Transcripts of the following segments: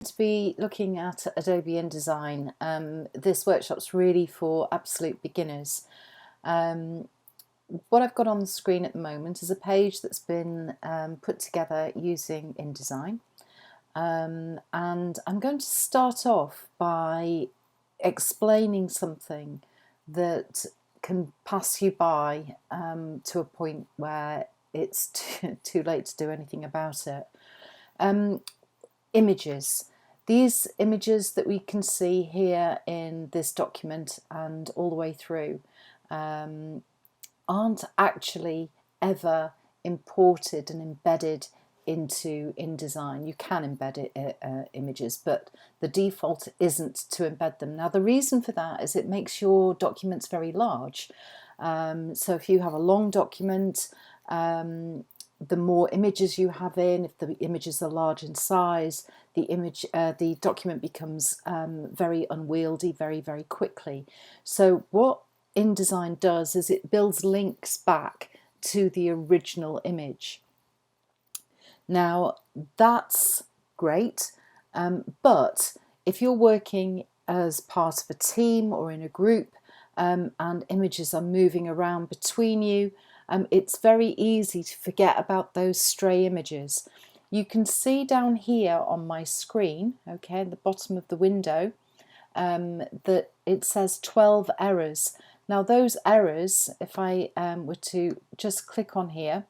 To be looking at Adobe InDesign. This workshop's really for absolute beginners. What I've got on the screen at the moment is a page that's been put together using InDesign, and I'm going to start off by explaining something that can pass you by to a point where it's too late to do anything about it. Images. These images that we can see here in this document and all the way through aren't actually ever imported and embedded into InDesign. You can embed images, but the default isn't to embed them. Now, the reason for that is it makes your documents very large. So if you have a long document, the more images you have in, if the images are large in size, the document becomes very unwieldy very quickly. So what InDesign does is it builds links back to the original image. Now that's great, but if you're working as part of a team or in a group and images are moving around between you, it's very easy to forget about those stray images. You can see down here on my screen, okay, at the bottom of the window, that it says 12 errors. Now those errors, if I were to just click on here,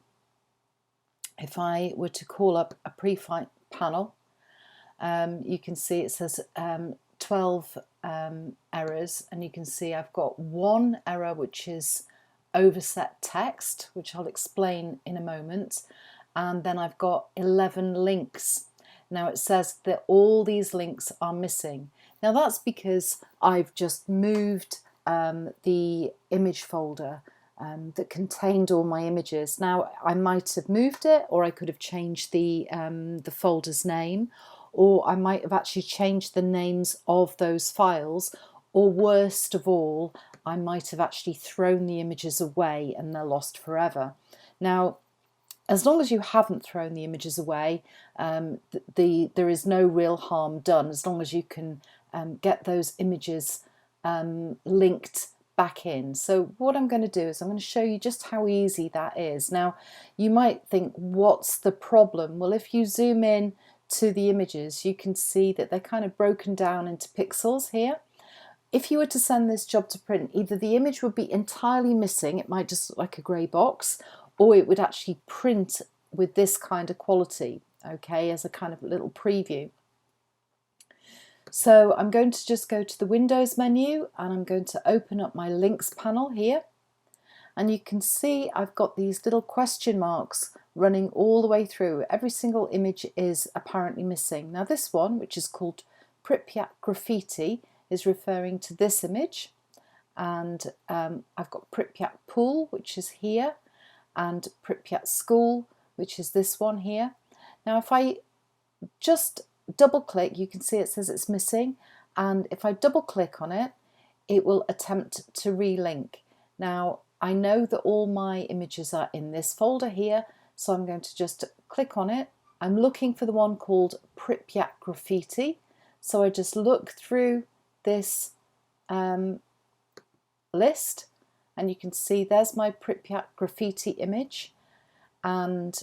if I were to call up a preflight panel, you can see it says 12 errors, and you can see I've got one error which is overset text, which I'll explain in a moment, and then I've got 11 links. Now it says that all these links are missing. Now that's because I've just moved the image folder that contained all my images. Now I might have moved it, or I could have changed the folder's name, or I might have actually changed the names of those files, or worst of all, I might have actually thrown the images away and they're lost forever. Now, as long as you haven't thrown the images away, there is no real harm done, as long as you can get those images linked back in. So what I'm going to do is I'm going to show you just how easy that is. Now, you might think, what's the problem? Well, if you zoom in to the images, you can see that they're kind of broken down into pixels here. If you were to send this job to print, either the image would be entirely missing, it might just look like a grey box, or it would actually print with this kind of quality, okay, as a kind of little preview. So I'm going to just go to the Windows menu and I'm going to open up my links panel here. And you can see I've got these little question marks running all the way through. Every single image is apparently missing. Now this one, which is called Pripyat Graffiti, is referring to this image, and I've got Pripyat Pool, which is here, and Pripyat School, which is this one here. Now if I just double click, you can see it says it's missing, and if I double click on it, it will attempt to relink. Now I know that all my images are in this folder here, so I'm going to just click on it. I'm looking for the one called Pripyat Graffiti, so I just look through this list, and you can see there's my Pripyat Graffiti image, and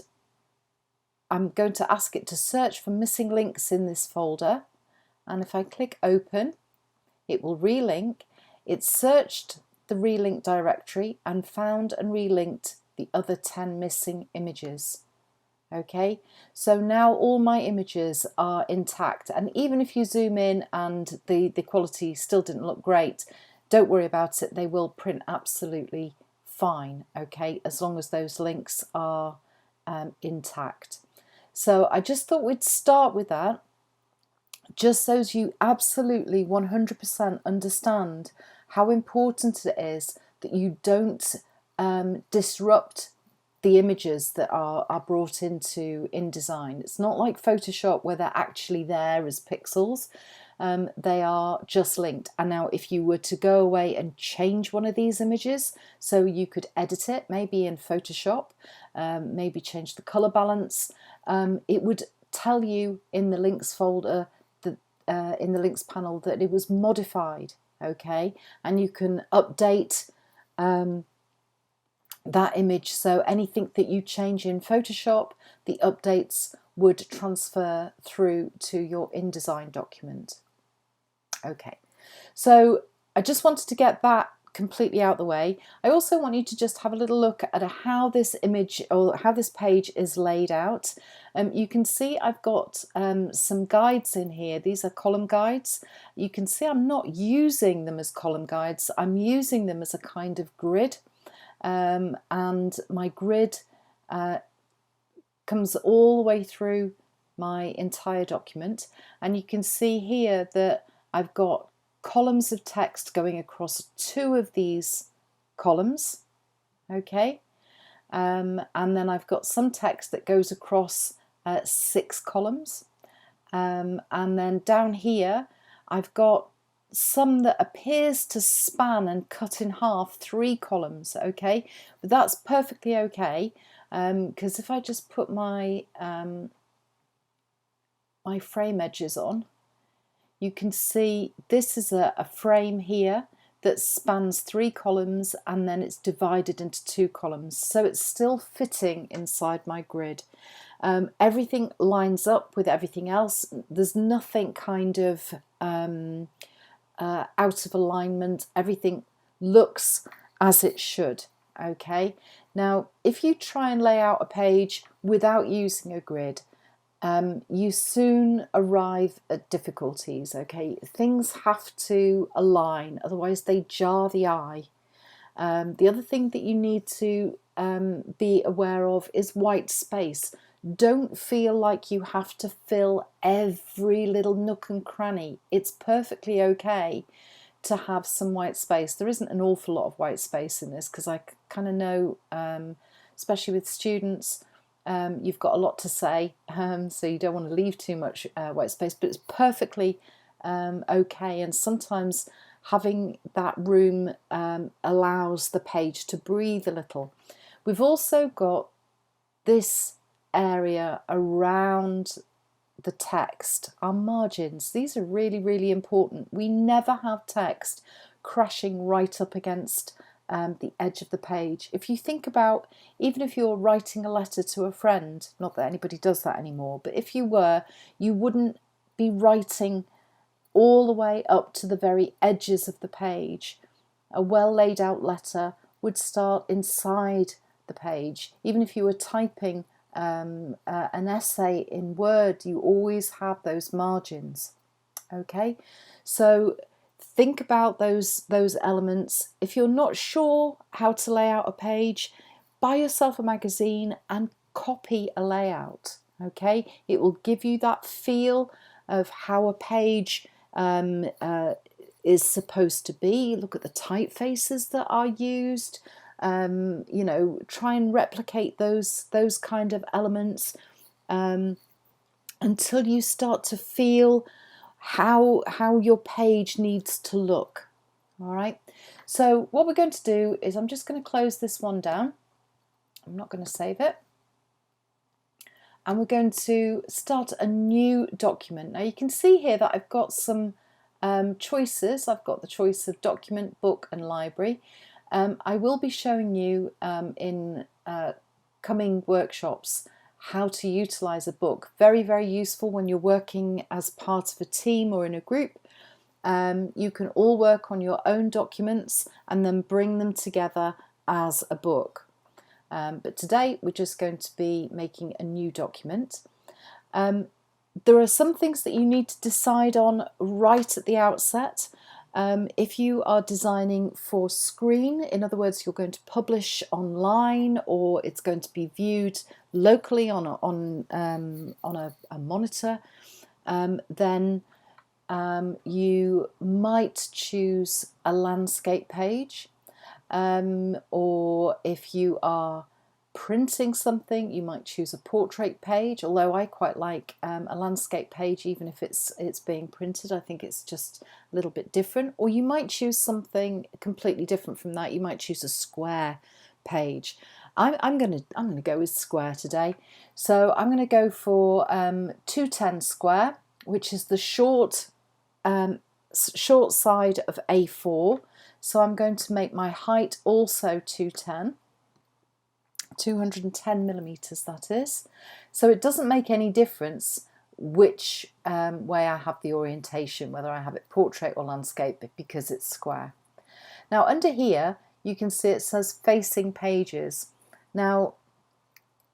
I'm going to ask it to search for missing links in this folder, and if I click open, it will relink. It searched the relink directory and found and relinked the other 10 missing images. Okay, so now all my images are intact, and even if you zoom in and the quality still didn't look great, don't worry about it, they will print absolutely fine, okay, as long as those links are intact. So I just thought we'd start with that, just so you absolutely 100% understand how important it is that you don't disrupt the images that are brought into InDesign. It's not like Photoshop where they're actually there as pixels. They are just linked. And now if you were to go away and change one of these images, so you could edit it, maybe in Photoshop, maybe change the color balance, it would tell you in the links folder in the links panel that it was modified, okay? And you can update that image, so anything that you change in Photoshop, the updates would transfer through to your InDesign document. Okay, so I just wanted to get that completely out the way. I also want you to just have a little look at how this image or how this page is laid out. You can see I've got some guides in here. These are column guides. You can see I'm not using them as column guides. I'm using them as a kind of grid. And my grid comes all the way through my entire document, and you can see here that I've got columns of text going across 2 of these columns, okay, and then I've got some text that goes across 6 columns, and then down here I've got some that appears to span and cut in half 3 columns, okay, but that's perfectly okay, because if I just put my my frame edges on, you can see this is a frame here that spans 3 columns, and then it's divided into 2 columns, so it's still fitting inside my grid. Everything lines up with everything else. There's nothing kind of out of alignment. Everything looks as it should, okay? Now, if you try and lay out a page without using a grid, you soon arrive at difficulties, okay? Things have to align, otherwise they jar the eye. The other thing that you need to be aware of is white space. Don't feel like you have to fill every little nook and cranny. It's perfectly okay to have some white space. There isn't an awful lot of white space in this, because I kind of know, especially with students, you've got a lot to say, so you don't want to leave too much white space, but it's perfectly okay, and sometimes having that room allows the page to breathe a little. We've also got this area around the text, our margins. These are really, really important. We never have text crashing right up against the edge of the page. If you think about, even if you're writing a letter to a friend, not that anybody does that anymore, but if you were, you wouldn't be writing all the way up to the very edges of the page. A well laid out letter would start inside the page. Even if you were typing an essay in Word, you always have those margins, okay? So think about those elements. If you're not sure how to lay out a page, buy yourself a magazine and copy a layout, okay? It will give you that feel of how a page is supposed to be. Look at the typefaces that are used. You know, try and replicate those kind of elements until you start to feel how your page needs to look. All right, so what we're going to do is I'm just going to close this one down. I'm not going to save it, and we're going to start a new document. Now you can see here that I've got some choices. I've got the choice of document, book and library. I will be showing you in coming workshops how to utilize a book. Very, very useful when you're working as part of a team or in a group. You can all work on your own documents and then bring them together as a book. But today we're just going to be making a new document. There are some things that you need to decide on right at the outset. If you are designing for screen, in other words, you're going to publish online or it's going to be viewed locally on a monitor, then you might choose a landscape page, or if you are printing something, you might choose a portrait page, although I quite like a landscape page even if it's being printed. I think it's just a little bit different. Or you might choose something completely different from that. You might choose a square page. I'm going to go with square today. So I'm going to go for 210 square, which is the short short side of A4, so I'm going to make my height also 210 millimeters, that is. So it doesn't make any difference which way I have the orientation, whether I have it portrait or landscape, because it's square. Now under here you can see it says facing pages. Now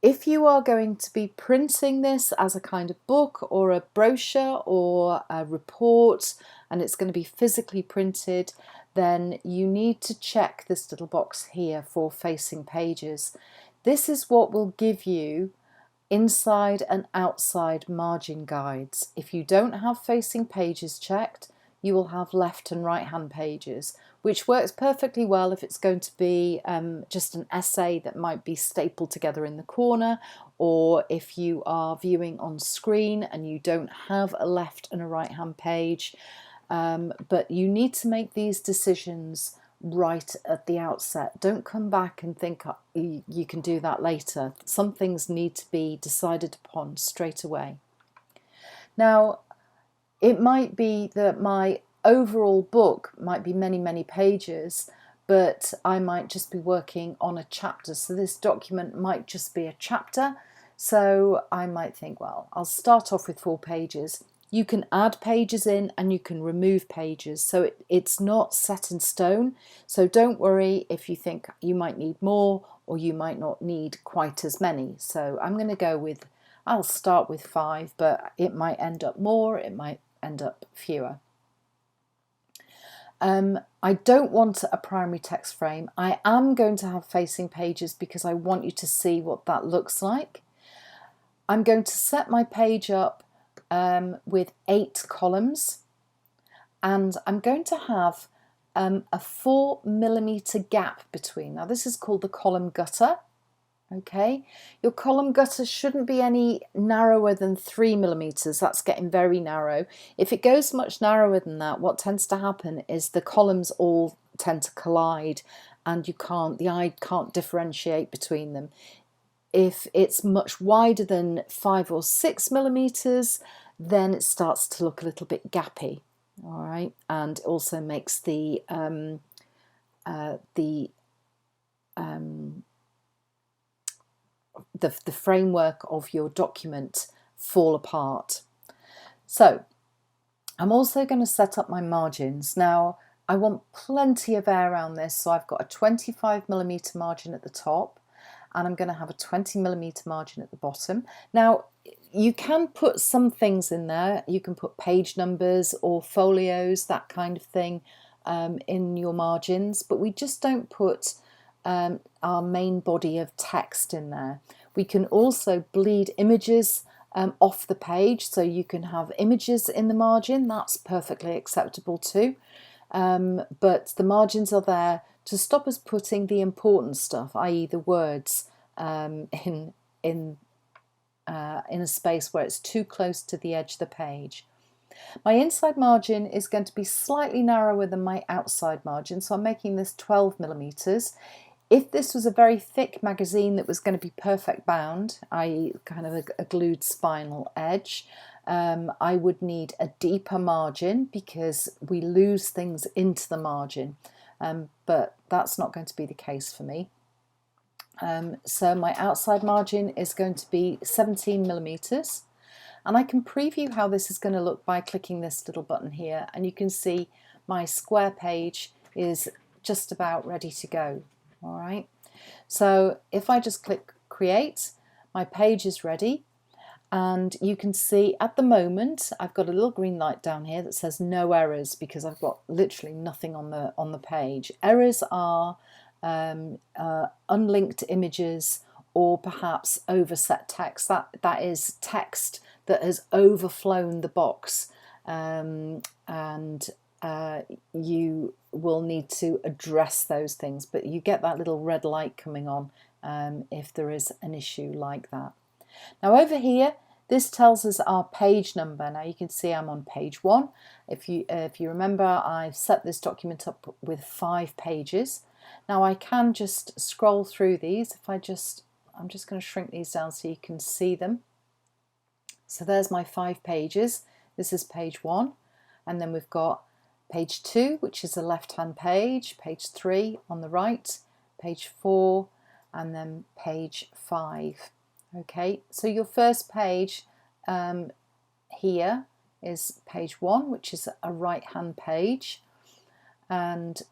if you are going to be printing this as a kind of book or a brochure or a report, and it's going to be physically printed, then you need to check this little box here for facing pages. This is what will give you inside and outside margin guides. If you don't have facing pages checked, you will have left and right hand pages, which works perfectly well if it's going to be just an essay that might be stapled together in the corner, or if you are viewing on screen and you don't have a left and a right hand page. But you need to make these decisions right at the outset. Don't come back and think you can do that later. Some things need to be decided upon straight away. Now, it might be that my overall book might be many, many pages, but I might just be working on a chapter. So this document might just be a chapter. So I might think, well, I'll start off with 4 pages. You can add pages in and you can remove pages. So it's not set in stone. So don't worry if you think you might need more or you might not need quite as many. So I'm going to go with, I'll start with 5, but it might end up more, it might end up fewer. I don't want a primary text frame. I am going to have facing pages because I want you to see what that looks like. I'm going to set my page up with 8 columns, and I'm going to have a 4 millimeter gap between. Now this is called the column gutter. Okay, your column gutter shouldn't be any narrower than 3 millimeters. That's getting very narrow. If it goes much narrower than that, what tends to happen is the columns all tend to collide and the eye can't differentiate between them. If it's much wider than 5 or 6 millimeters, then it starts to look a little bit gappy. All right, and also makes the framework of your document fall apart. So I'm also going to set up my margins. Now I want plenty of air around this, so I've got a 25 millimeter margin at the top, and I'm going to have a 20 millimeter margin at the bottom. Now you can put some things in there. You can put page numbers or folios, that kind of thing, in your margins, but we just don't put our main body of text in there. We can also bleed images off the page, so you can have images in the margin. That's perfectly acceptable too. But the margins are there to stop us putting the important stuff, i.e. the words, in a space where it's too close to the edge of the page. My inside margin is going to be slightly narrower than my outside margin, so I'm making this 12 millimeters. If this was a very thick magazine that was going to be perfect bound, i.e. kind of a glued spinal edge, I would need a deeper margin because we lose things into the margin, but that's not going to be the case for me. So my outside margin is going to be 17 millimeters, and I can preview how this is going to look by clicking this little button here, and you can see my square page is just about ready to go. All right, so if I just click create, my page is ready, and you can see at the moment I've got a little green light down here that says no errors because I've got literally nothing on the page. Errors are unlinked images or perhaps overset text. That is text that has overflown the box, and you will need to address those things, but you get that little red light coming on if there is an issue like that. Now over here, this tells us our page number. Now you can see I'm on page 1. If you remember, I've set this document up with 5 pages. Now I can just scroll through these. I'm just going to shrink these down so you can see them. So there's my 5 pages. This is page 1. And then we've got page 2, which is a left-hand page, page 3 on the right, page 4, and then page 5. Okay, so your first page here is page 1, which is a right-hand page. And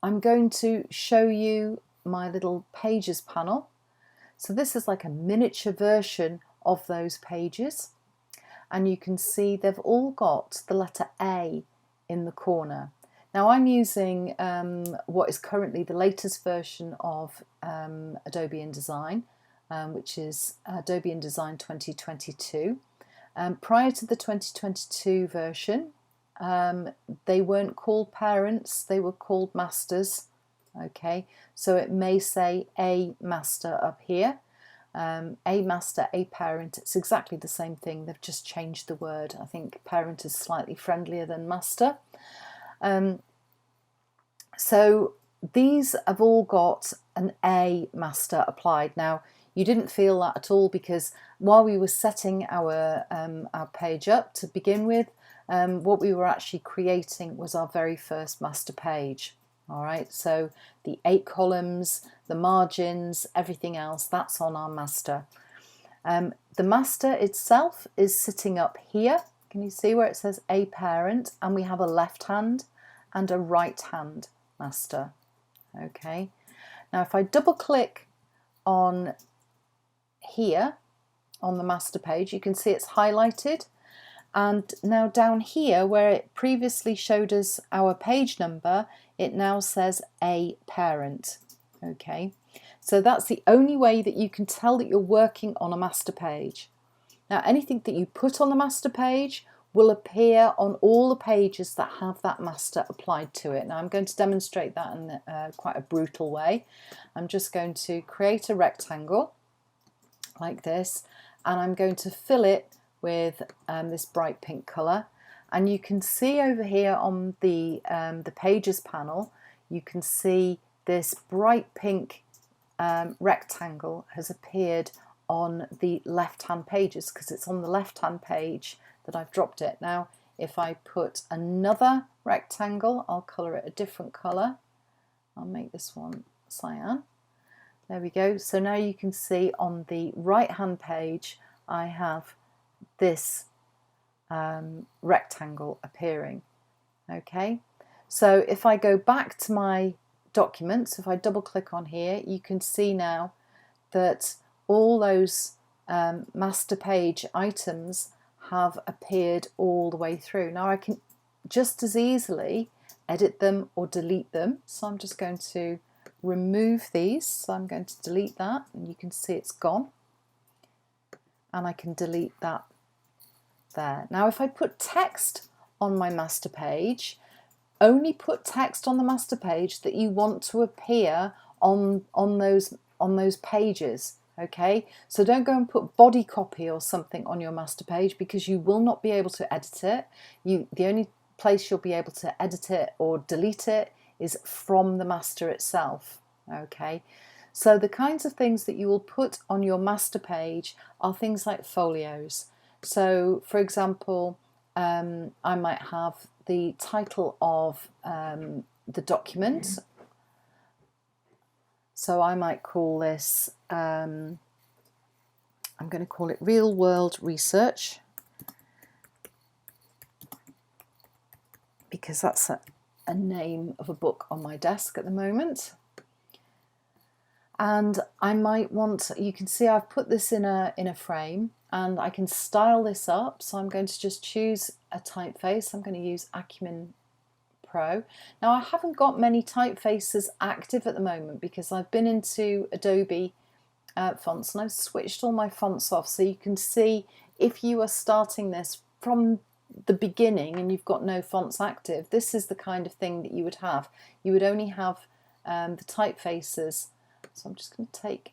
I'm going to show you my little pages panel. So this is like a miniature version of those pages. And you can see they've all got the letter A in the corner. Now I'm using what is currently the latest version of Adobe InDesign, which is Adobe InDesign 2022. Prior to the 2022 version, they weren't called parents, they were called masters. Okay, so it may say A master up here. A master, a parent, it's exactly the same thing, they've just changed the word. I think parent is slightly friendlier than master. So these have all got an A master applied. Now you didn't feel that at all, because while we were setting our page up to begin with, what we were actually creating was our very first master page. All right, so the 8 columns, the margins, everything else, that's on our master. The master itself is sitting up here. Can you see where it says A parent? And we have a left hand and a right hand master. Okay, now if I double click on here on the master page, you can see it's highlighted. And now down here, where it previously showed us our page number, it now says A parent. Okay, so that's the only way that you can tell that you're working on a master page. Now anything that you put on the master page will appear on all the pages that have that master applied to it. Now I'm going to demonstrate that in quite a brutal way. I'm just going to create a rectangle like this, and I'm going to fill it with this bright pink colour. And you can see over here on the pages panel, you can see this bright pink rectangle has appeared on the left hand pages, because it's on the left hand page that I've dropped it. Now if I put another rectangle, I'll colour it a different colour. I'll make this one cyan. There we go. So now you can see on the right hand page I have this rectangle appearing. Okay, so if I go back to my documents, if I double click on here, you can see now that all those master page items have appeared all the way through. Now I can just as easily edit them or delete them, so I'm just going to remove these. So I'm going to delete that, and you can see it's gone, and I can delete that there. Now if I put text on my master page, only put text on the master page that you want to appear on those pages. Okay, so don't go and put body copy or something on your master page, because you will not be able to edit it. The only place you'll be able to edit it or delete it is from the master itself. Okay, so the kinds of things that you will put on your master page are things like folios. So for example, I might have the title of the document. So I might call this, I'm going to call it Real World Research, because that's a name of a book on my desk at the moment. And I might want, you can see I've put this in a frame, and I can style this up. So I'm going to just choose a typeface. I'm going to use Acumen Pro. Now I haven't got many typefaces active at the moment, because I've been into Adobe fonts and I've switched all my fonts off. So you can see if you are starting this from the beginning and you've got no fonts active, this is the kind of thing that you would have. You would only have the typefaces. So I'm just going to take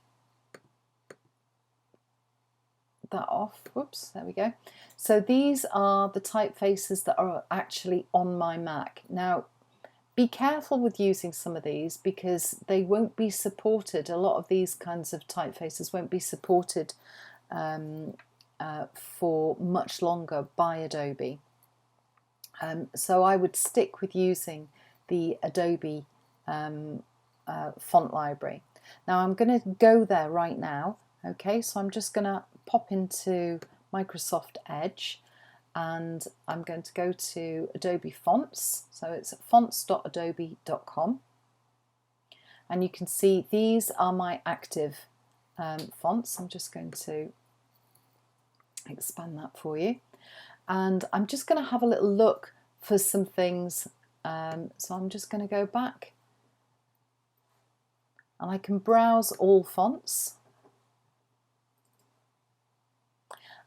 that off. Whoops, there we go. So these are the typefaces that are actually on my Mac. Now be careful with using some of these, because they won't be supported. A lot of these kinds of typefaces won't be supported for much longer by Adobe. So I would stick with using the Adobe font library. Now I'm going to go there right now. Okay, so I'm just going to pop into Microsoft Edge and I'm going to go to Adobe Fonts. So it's fonts.adobe.com. And you can see these are my active fonts. I'm just going to expand that for you. And I'm just going to have a little look for some things. So I'm just going to go back and I can browse all fonts.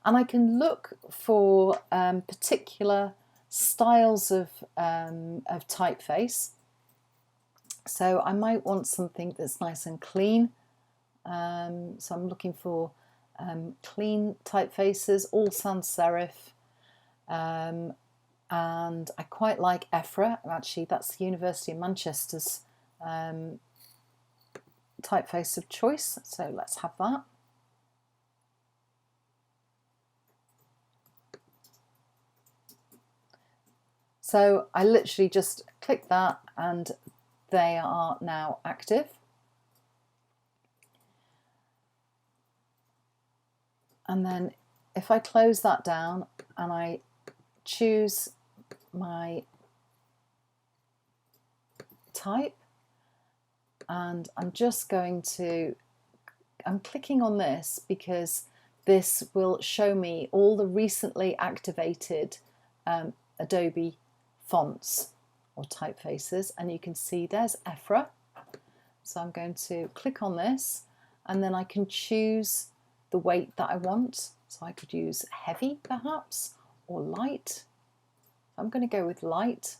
And I can look for particular styles of typeface. So I might want something that's nice and clean. So I'm looking for clean typefaces, all sans serif. And I quite like EFRA. Actually, that's the University of Manchester's typeface of choice. So let's have that. So I literally just click that and they are now active. And then if I close that down and I choose my type, and I'm just going to, I'm clicking on this because this will show me all the recently activated Adobe fonts or typefaces, and you can see there's EFRA. So I'm going to click on this and then I can choose the weight that I want. So I could use heavy perhaps or light. I'm going to go with light.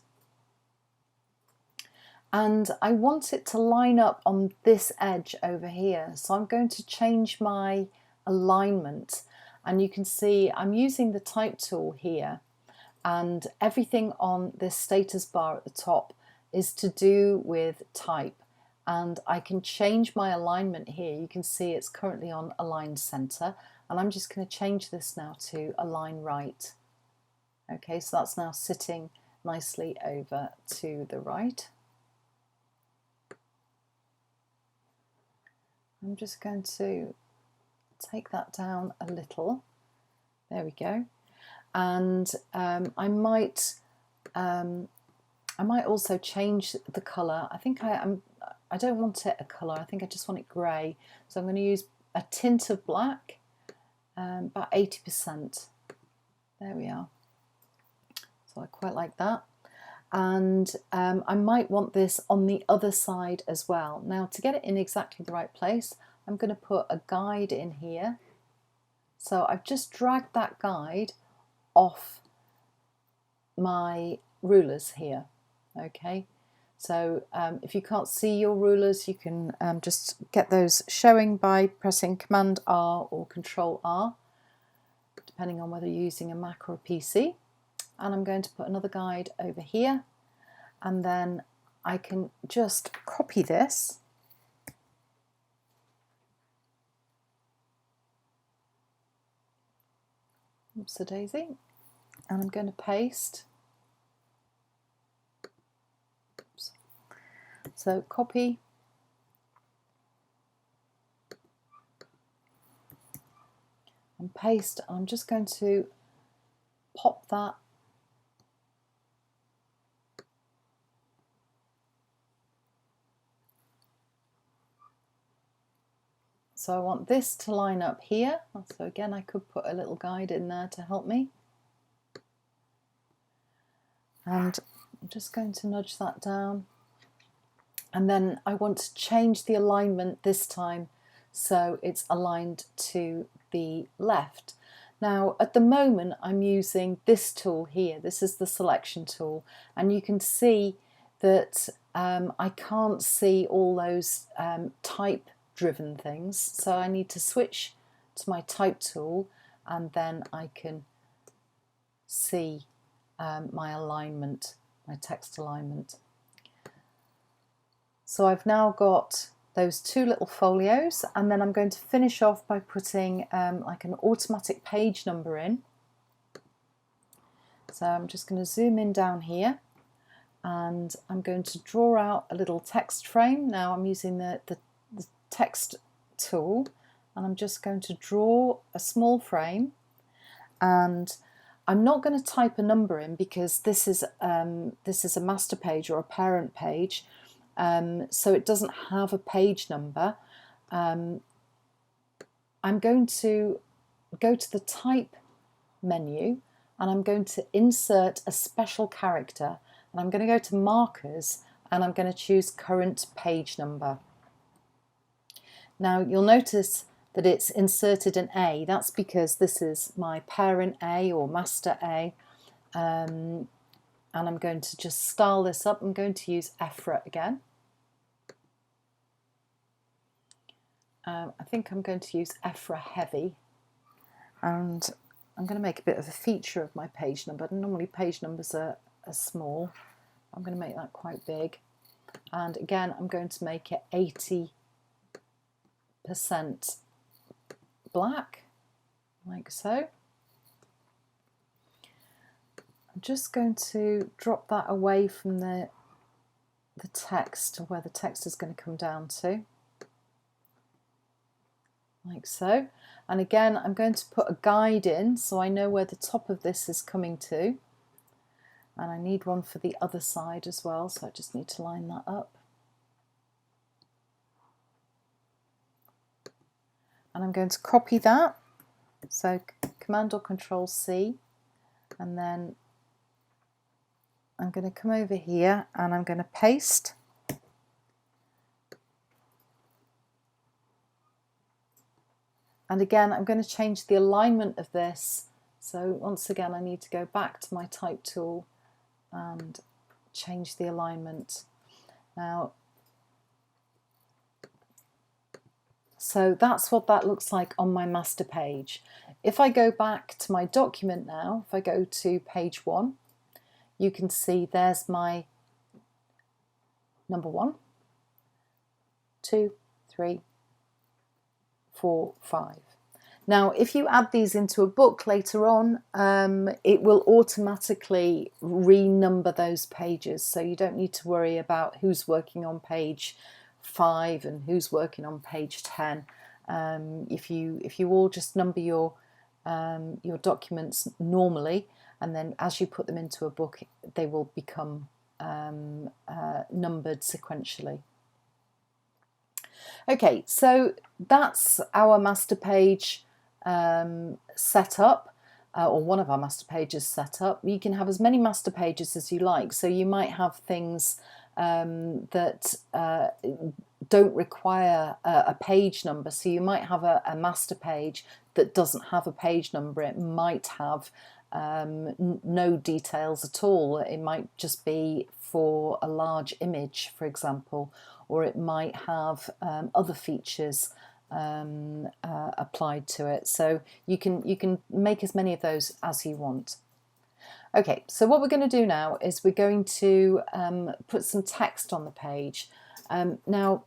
And I want it to line up on this edge over here. So I'm going to change my alignment, and you can see I'm using the type tool here, and everything on this status bar at the top is to do with type, and I can change my alignment here. You can see it's currently on align center, and I'm just going to change this now to align right. Okay, so that's now sitting nicely over to the right. I'm just going to take that down a little. There we go. And I might also change the colour. I think I don't want it a colour. I think I just want it grey. So I'm going to use a tint of black, about 80%. There we are. So I quite like that. And I might want this on the other side as well. Now, to get it in exactly the right place, I'm going to put a guide in here. So I've just dragged that guide off my rulers here. Okay, so if you can't see your rulers, you can just get those showing by pressing Command R or Control R, depending on whether you're using a Mac or a PC. And I'm going to put another guide over here, and then I can just copy this. Oops, a daisy. And I'm going to paste. Oops. So copy. And paste. I'm just going to pop that so I want this to line up here. So again, I could put a little guide in there to help me. And I'm just going to nudge that down. And then I want to change the alignment this time so it's aligned to the left. Now, at the moment, I'm using this tool here. This is the selection tool. And you can see that I can't see all those type-driven things. So I need to switch to my type tool, and then I can see my alignment, my text alignment. So I've now got those two little folios, and then I'm going to finish off by putting like an automatic page number in. So I'm just going to zoom in down here, and I'm going to draw out a little text frame. Now I'm using the text tool, and I'm just going to draw a small frame, and I'm not going to type a number in because this is a master page or a parent page, so it doesn't have a page number. I'm going to go to the type menu, and I'm going to insert a special character, and I'm going to go to markers, and I'm going to choose current page number. Now you'll notice that it's inserted an A. That's because this is my parent A or master A, and I'm going to just style this up. I'm going to use EFRA again. I think I'm going to use EFRA heavy, and I'm going to make a bit of a feature of my page number. Normally page numbers are small. I'm going to make that quite big, and again I'm going to make it 80% black, like so. I'm just going to drop that away from the text to where the text is going to come down to, like so. And again, I'm going to put a guide in so I know where the top of this is coming to, and I need one for the other side as well, so I just need to line that up. And I'm going to copy that, so Command or Control C, and then I'm going to come over here and I'm going to paste. And again, I'm going to change the alignment of this. So once again, I need to go back to my type tool and change the alignment. Now, so that's what that looks like on my master page. If I go back to my document now, if I go to page 1, you can see there's my number 1, 2, 3, 4, 5. Now, if you add these into a book later on, it will automatically renumber those pages, so you don't need to worry about who's working on page 5 and who's working on page 10. If you all just number your documents normally, and then as you put them into a book, they will become numbered sequentially. Okay, so that's our master page set up, or one of our master pages set up. You can have as many master pages as you like, so you might have things that don't require a page number, so you might have a master page that doesn't have a page number. It might have no details at all. It might just be for a large image, for example, or it might have other features applied to it. So you can make as many of those as you want. Okay, so what we're going to do now is we're going to put some text on the page. Now,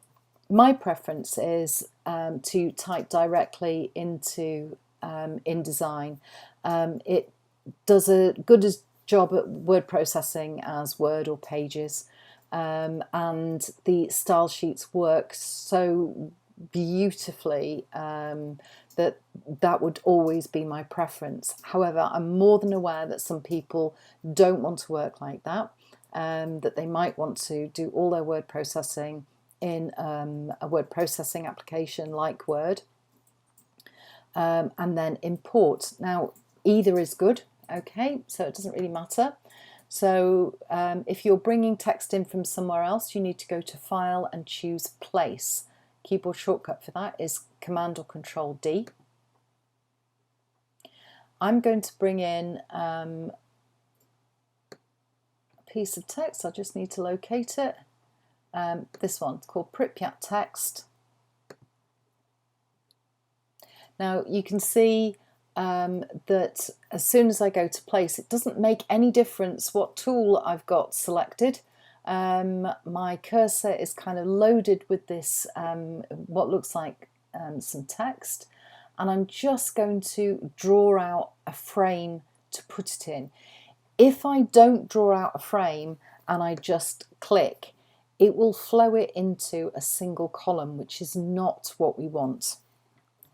my preference is to type directly into InDesign. It does a good job at word processing as Word or Pages, and the style sheets work so beautifully that would always be my preference. However, I'm more than aware that some people don't want to work like that, that they might want to do all their word processing in a word processing application like Word, and then import. Now, either is good, okay, so it doesn't really matter. So if you're bringing text in from somewhere else, you need to go to File and choose Place. Keyboard shortcut for that is Command or Control D. I'm going to bring in a piece of text. I just need to locate it. This one, it's called Pripyat text. Now you can see that as soon as I go to place, it doesn't make any difference what tool I've got selected. My cursor is kind of loaded with this, what looks like some text, and I'm just going to draw out a frame to put it in. If I don't draw out a frame and I just click, it will flow it into a single column, which is not what we want.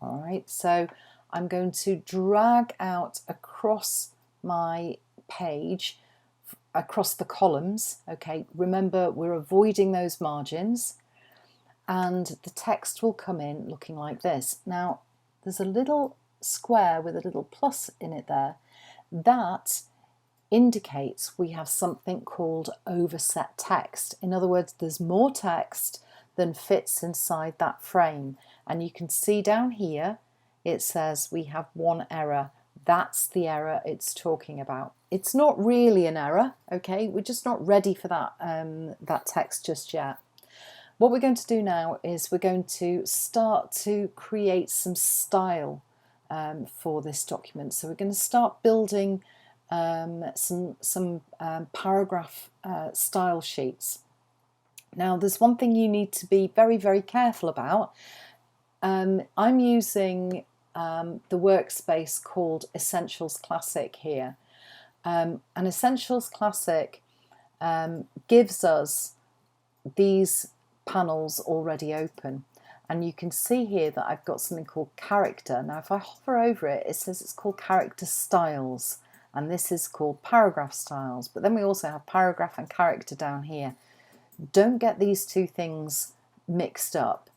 All right, so I'm going to drag out across my page, across the columns. Okay, remember we're avoiding those margins, and the text will come in looking like this. Now, there's a little square with a little plus in it there. That indicates we have something called overset text. In other words, there's more text than fits inside that frame. And you can see down here, it says we have one error. That's the error it's talking about. It's not really an error, okay? We're just not ready for that, that text just yet. What we're going to do now is we're going to start to create some style for this document. So we're going to start building some paragraph style sheets. Now, there's one thing you need to be very, very careful about. I'm using the workspace called Essentials Classic here. And Essentials Classic gives us these panels already open. And you can see here that I've got something called character. Now, if I hover over it, it says it's called character styles. And this is called paragraph styles. But then we also have paragraph and character down here. Don't get these two things mixed up.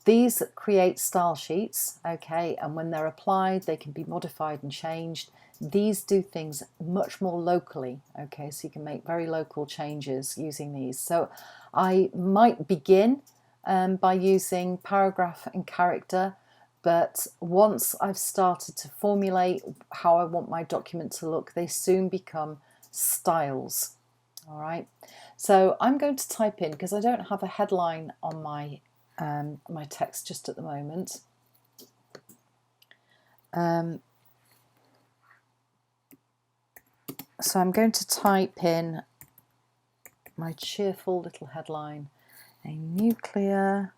These create style sheets, okay, and when they're applied, they can be modified and changed. These do things much more locally, okay, so you can make very local changes using these. So I might begin by using paragraph and character, but once I've started to formulate how I want my document to look, they soon become styles. All right, so I'm going to type in, because I don't have a headline on my my text just at the moment. So I'm going to type in my cheerful little headline, a nuclear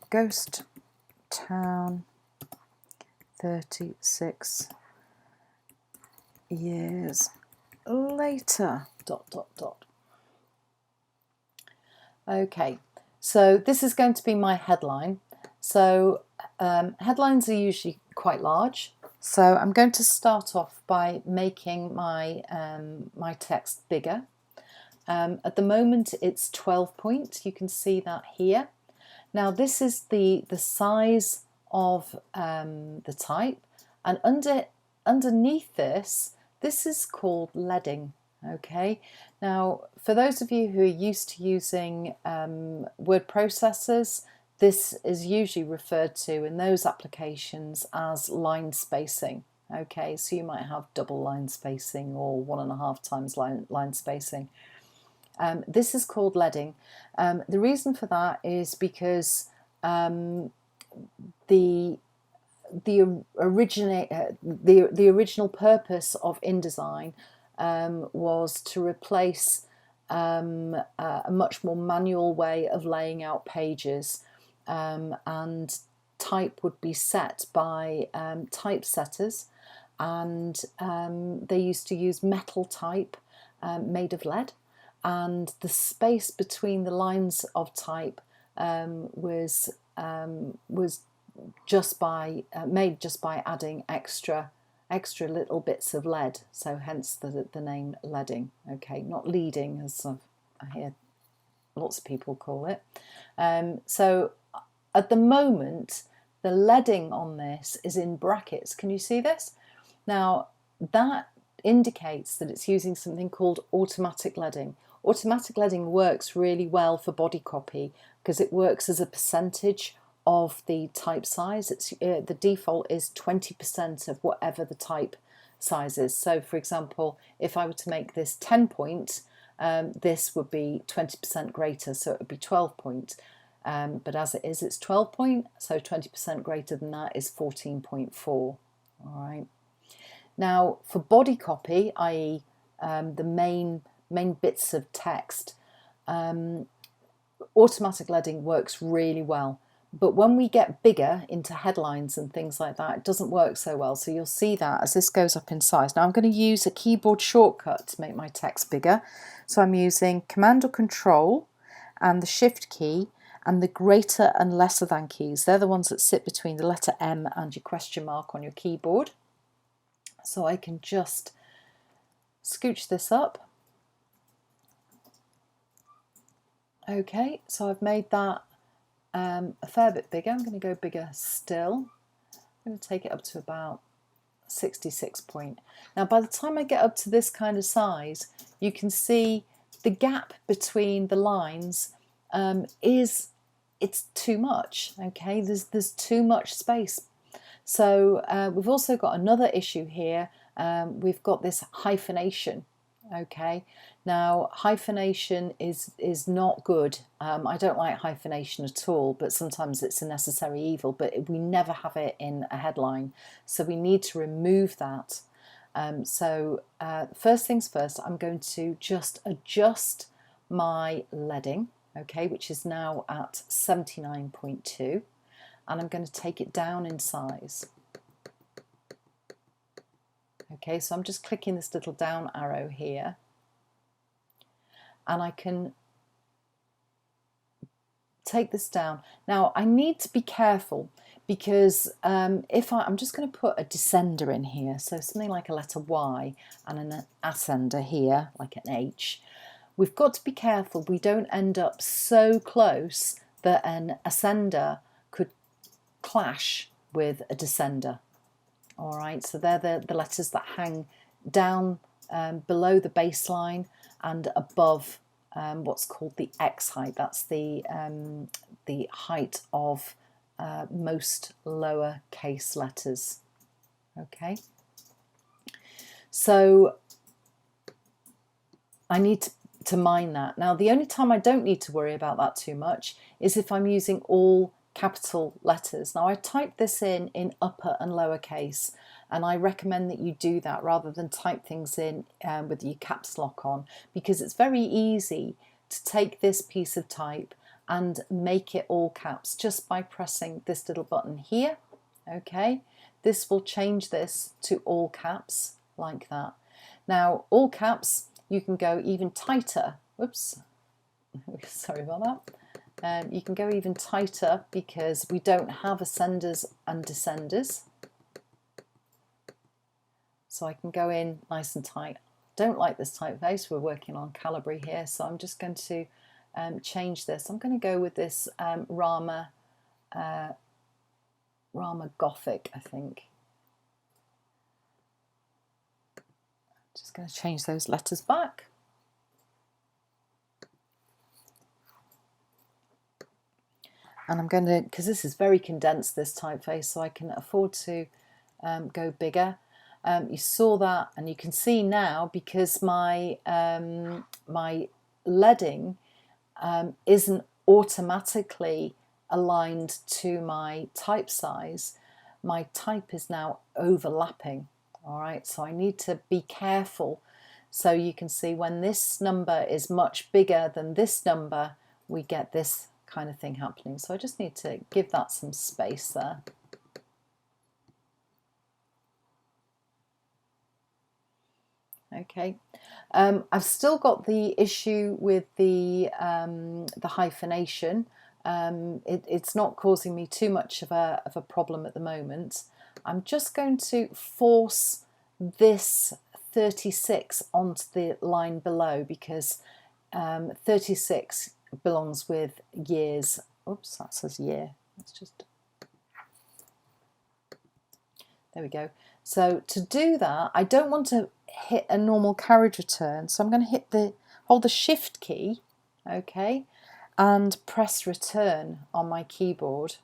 ghost town 36 years later, ... Okay, so this is going to be my headline. So headlines are usually quite large. So I'm going to start off by making my, my text bigger. At the moment it's 12 point, you can see that here. Now this is the size of the type, and underneath this is called leading. Okay, now for those of you who are used to using word processors, this is usually referred to in those applications as line spacing. Okay, so you might have double line spacing or 1.5 times line spacing. This is called leading. The reason for that is because the original purpose of InDesign was to replace a much more manual way of laying out pages, and type would be set by typesetters, and they used to use metal type made of lead, and the space between the lines of type was just by made just by adding extra little bits of lead, so hence the name leading. Okay, not leading as I hear lots of people call it. So at the moment the leading on this is in brackets. Can you see this? Now that indicates that it's using something called automatic leading. Automatic leading works really well for body copy because it works as a percentage of the type size. It's the default is 20% of whatever the type size is. So for example, if I were to make this 10 point, this would be 20% greater, so it would be 12 point. But as it is, it's 12 point, so 20% greater than that is 14.4. All right. Now for body copy, i.e. The main bits of text, automatic leading works really well. But when we get bigger into headlines and things like that, it doesn't work so well. So you'll see that as this goes up in size. Now I'm going to use a keyboard shortcut to make my text bigger. So I'm using Command or Control and the Shift key and the greater and lesser than keys. They're the ones that sit between the letter M and your question mark on your keyboard. So I can just scooch this up. Okay, so I've made that a fair bit bigger. I'm going to go bigger still. I'm going to take it up to about 66 point. Now by the time I get up to this kind of size, you can see the gap between the lines it's too much. Okay, there's too much space. So we've also got another issue here. We've got this hyphenation. Okay, now hyphenation is not good. I don't like hyphenation at all, but sometimes it's a necessary evil, but we never have it in a headline, so we need to remove that. First things first, I'm going to just adjust my leading, okay, which is now at 79.2, and I'm going to take it down in size. Okay, so I'm just clicking this little down arrow here, and I can take this down. Now I need to be careful because I'm just going to put a descender in here, so something like a letter Y and an ascender here, like an H. We've got to be careful we don't end up so close that an ascender could clash with a descender. All right, so they're the letters that hang down below the baseline and above what's called the X height. That's the height of most lowercase letters. Okay, so I need to mind that. Now the only time I don't need to worry about that too much is if I'm using all capital letters. Now I typed this in upper and lowercase, and I recommend that you do that rather than type things in with your caps lock on, because it's very easy to take this piece of type and make it all caps just by pressing this little button here. Okay, this will change this to all caps like that. Now all caps, you can go even tighter. Whoops, sorry about that. You can go even tighter because we don't have ascenders and descenders. So I can go in nice and tight. Don't like this typeface, we're working on Calibri here, so I'm just going to change this. I'm going to go with this Rama Gothic, I think. Just going to change those letters back. And I'm going to, because this is very condensed, this typeface, so I can afford to go bigger. You saw that, and you can see now, because my my leading isn't automatically aligned to my type size, my type is now overlapping. All right, so I need to be careful. So you can see when this number is much bigger than this number, we get this kind of thing happening. So I just need to give that some space there. Okay, I've still got the issue with the hyphenation. It's not causing me too much of a problem at the moment. I'm just going to force this 36 onto the line below, because 36 belongs with years. Oops, that says year. Let's just, there we go. So to do that, I don't want to hit a normal carriage return, so I'm going to hold the Shift key, okay, and press return on my keyboard,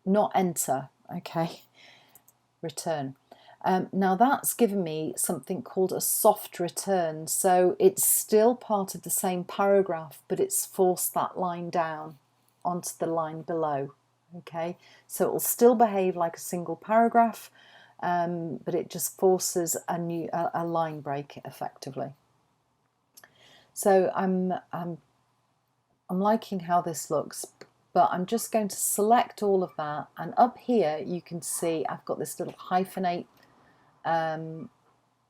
not enter, okay, return. Now that's given me something called a soft return, so it's still part of the same paragraph, but it's forced that line down onto the line below. Okay, so it will still behave like a single paragraph, but it just forces a line break effectively. So I'm liking how this looks, but I'm just going to select all of that, and up here you can see I've got this little hyphenate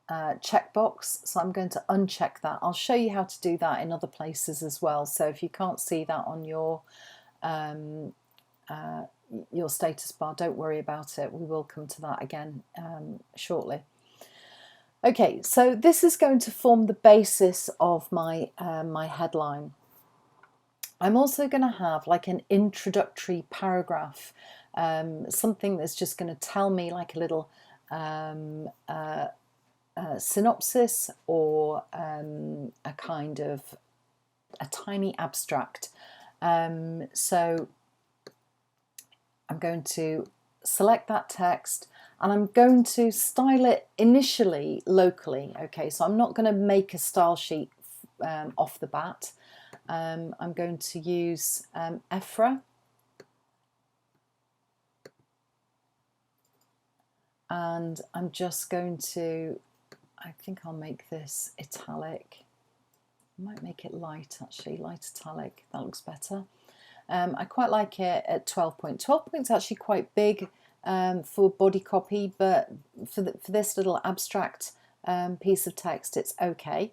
checkbox, so I'm going to uncheck that. I'll show you how to do that in other places as well, so if you can't see that on your status bar, don't worry about it. We will come to that again shortly. Okay, so this is going to form the basis of my my headline. I'm also going to have like an introductory paragraph, something that's just going to tell me like a little synopsis or a kind of a tiny abstract. So I'm going to select that text and I'm going to style it initially locally. Okay, so I'm not going to make a style sheet off the bat. I'm going to use Ephra, and I'm just going to, I think I'll make this italic. I might make it light actually, light italic, that looks better. I quite like it at 12 point. 12 point's actually quite big for body copy, but for this little abstract piece of text, it's okay.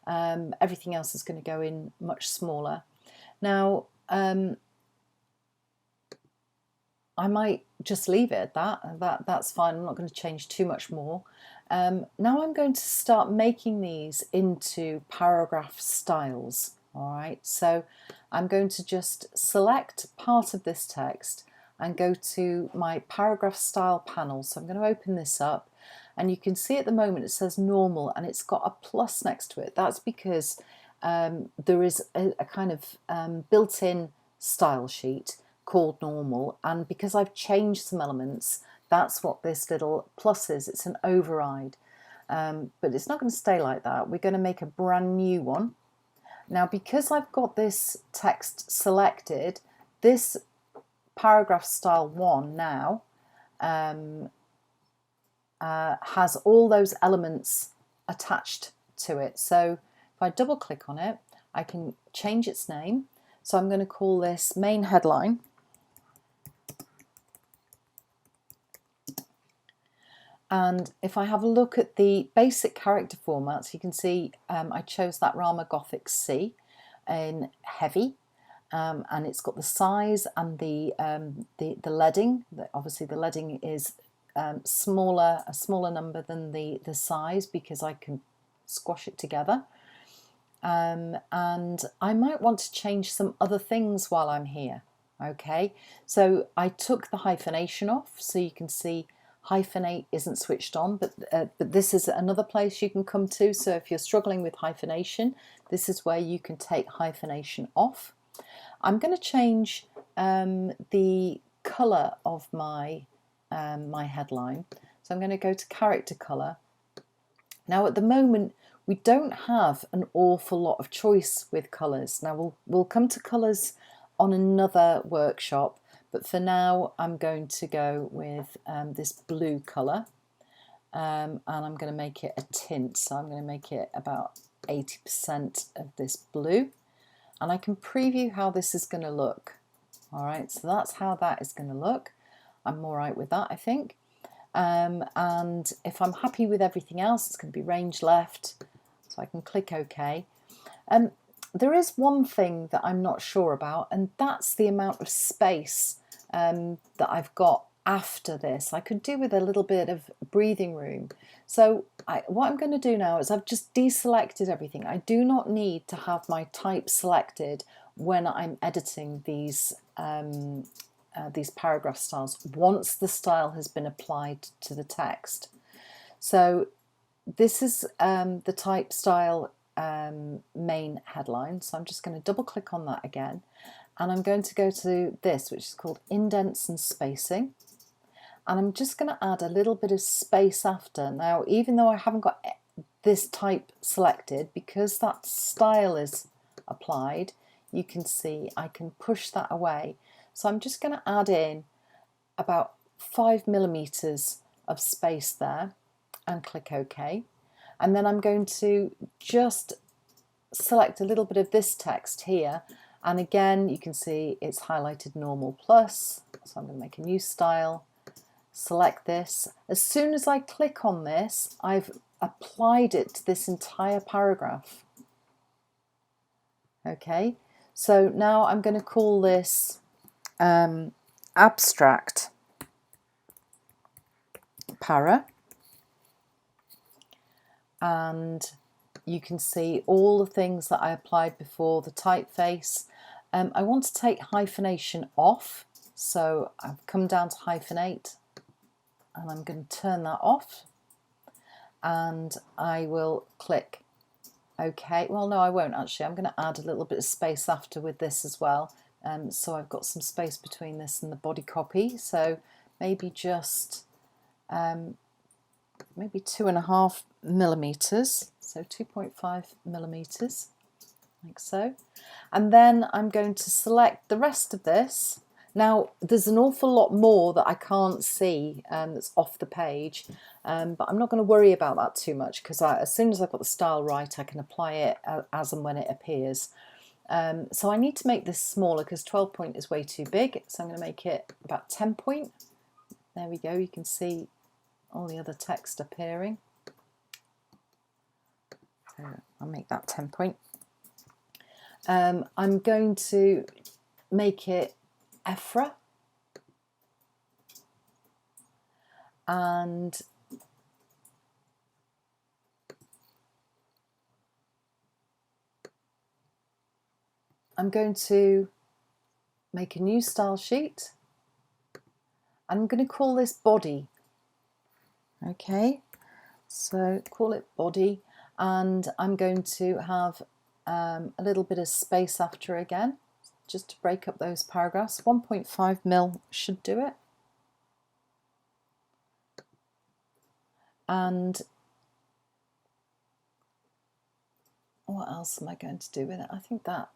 Everything else is going to go in much smaller. Now, I might just leave it at that's fine. I'm not going to change too much more. Now I'm going to start making these into paragraph styles. All right, so I'm going to just select part of this text and go to my paragraph style panel. So I'm going to open this up, and you can see at the moment it says normal and it's got a plus next to it. That's because there is a kind of built-in style sheet called normal, and because I've changed some elements, that's what this little plus is. It's an override, but it's not going to stay like that. We're going to make a brand new one. Now, because I've got this text selected, this paragraph style 1 now has all those elements attached to it. So if I double click on it, I can change its name. So I'm going to call this main headline. And if I have a look at the basic character formats, you can see I chose that Rama Gothic C in heavy, and it's got the size and the leading. Obviously, the leading is a smaller number than the size because I can squash it together. And I might want to change some other things while I'm here. Okay, so I took the hyphenation off, so you can see hyphenate isn't switched on, but this is another place you can come to. So if you're struggling with hyphenation, this is where you can take hyphenation off. I'm going to change the colour of my my headline. So I'm going to go to character colour. Now at the moment we don't have an awful lot of choice with colours. Now we'll come to colours on another workshop, but for now I'm going to go with this blue colour, and I'm going to make it a tint. So I'm going to make it about 80% of this blue, and I can preview how this is going to look. All right, so that's how that is going to look. I'm all right with that, I think. And if I'm happy with everything else, it's going to be range left, so I can click OK. There is one thing that I'm not sure about, and that's the amount of space that I've got after this. I could do with a little bit of breathing room. So what I'm going to do now is I've just deselected everything. I do not need to have my type selected when I'm editing these paragraph styles once the style has been applied to the text. So this is the type style main headline. So I'm just going to double click on that again, and I'm going to go to this, which is called indents and spacing, and I'm just going to add a little bit of space after. Now, even though I haven't got this type selected, because that style is applied, you can see I can push that away. So I'm just going to add in about 5 millimeters of space there and click OK. And then I'm going to just select a little bit of this text here, and again you can see it's highlighted normal plus, so I'm going to make a new style, select this. As soon as I click on this, I've applied it to this entire paragraph. Okay, so now I'm going to call this abstract para, and you can see all the things that I applied before, the typeface. I want to take hyphenation off, so I've come down to hyphenate and I'm going to turn that off, and I will click OK. Well, no, I won't actually. I'm going to add a little bit of space after with this as well. So I've got some space between this and the body copy, so maybe just maybe 2.5 millimeters, so 2.5 millimeters, like so. And then I'm going to select the rest of this. Now there's an awful lot more that I can't see that's off the page, but I'm not going to worry about that too much, because as soon as I've got the style right, I can apply it as and when it appears. So I need to make this smaller because 12 point is way too big, so I'm going to make it about 10 point. There we go, you can see all the other text appearing. So I'll make that 10 point. I'm going to make it Ephra, and I'm going to make a new style sheet. I'm going to call this body. Okay, so call it body, and I'm going to have a little bit of space after again, just to break up those paragraphs. 1.5 mil should do it. And what else am I going to do with it? I think that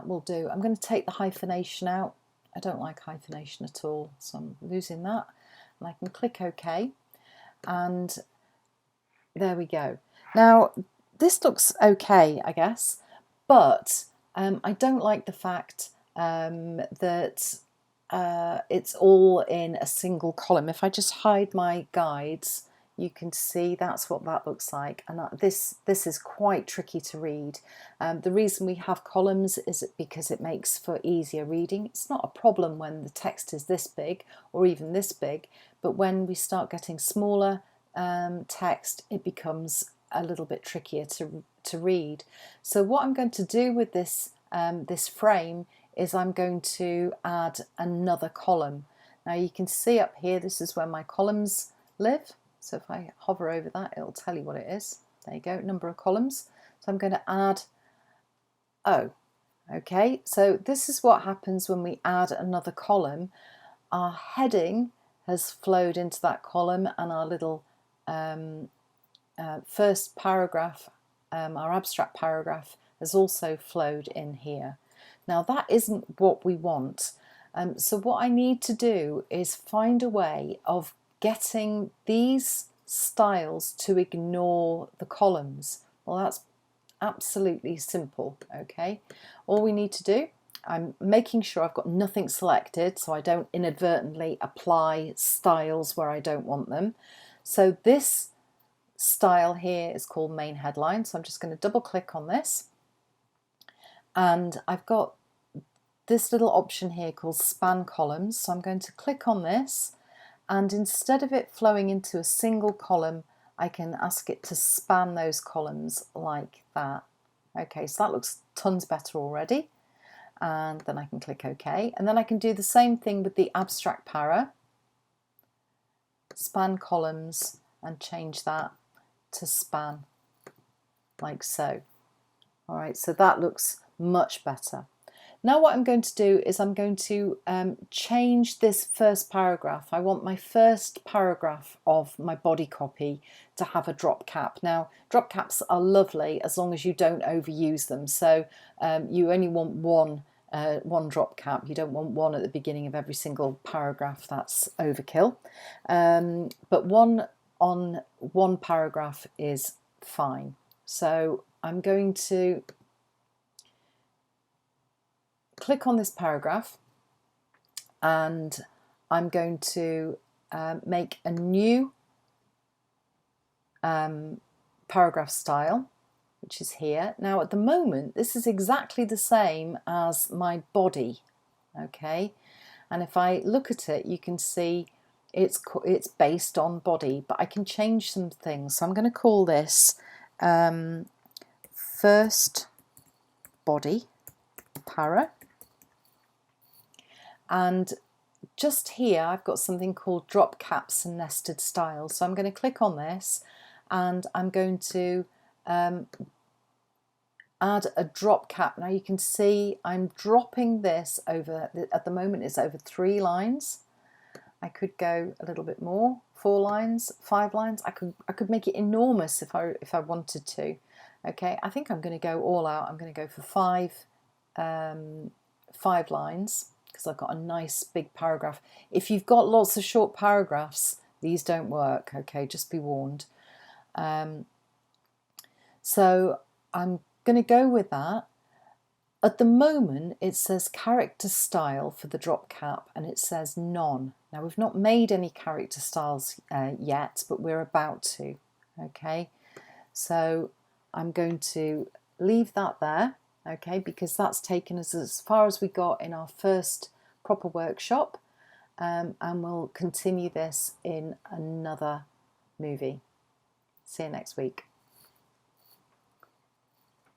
will do. I'm going to take the hyphenation out. I don't like hyphenation at all, so I'm losing that. And I can click OK. And there we go. Now this looks okay, I guess, but I don't like the fact that it's all in a single column. If I just hide my guides, you can see that's what that looks like, and this is quite tricky to read. The reason we have columns is because it makes for easier reading. It's not a problem when the text is this big or even this big, but when we start getting smaller text, it becomes a little bit trickier to read. So what I'm going to do with this this frame is I'm going to add another column. Now you can see up here, this is where my columns live. So if I hover over that, it'll tell you what it is. There you go, number of columns. So I'm going to add O. Okay, so this is what happens when we add another column. Our heading has flowed into that column, and our little first paragraph, our abstract paragraph, has also flowed in here. Now that isn't what we want. So what I need to do is find a way of getting these styles to ignore the columns. Well, that's absolutely simple. Okay, all we need to do, I'm making sure I've got nothing selected so I don't inadvertently apply styles where I don't want them. So this style here is called main headline, so I'm just going to double click on this, and I've got this little option here called span columns, so I'm going to click on this, and instead of it flowing into a single column, I can ask it to span those columns like that. Okay, so that looks tons better already, and then I can click OK, and then I can do the same thing with the abstract para, span columns, and change that to span like so. All right, so that looks much better. Now what I'm going to do is I'm going to change this first paragraph. I want my first paragraph of my body copy to have a drop cap. Now drop caps are lovely as long as you don't overuse them. So you only want one one drop cap. You don't want one at the beginning of every single paragraph, that's overkill. But one on one paragraph is fine. So I'm going to click on this paragraph, and I'm going to make a new paragraph style, which is here. Now at the moment this is exactly the same as my body, okay, and if I look at it you can see it's based on body, but I can change some things. So I'm going to call this first body para, and just here I've got something called drop caps and nested styles. So I'm going to click on this and I'm going to add a drop cap. Now you can see I'm dropping this over, at the moment it's over 3 lines. I could go a little bit more, 4 lines, 5 lines. I could make it enormous if I wanted to. Okay, I think I'm going to go all out. I'm going to go for 5 lines, because I've got a nice big paragraph. If you've got lots of short paragraphs, these don't work, okay, just be warned. So I'm going to go with that. At the moment it says character style for the drop cap and it says none. Now we've not made any character styles yet, but we're about to, okay. So I'm going to leave that there, okay, because that's taken us as far as we got in our first proper workshop, and we'll continue this in another movie. See you next week.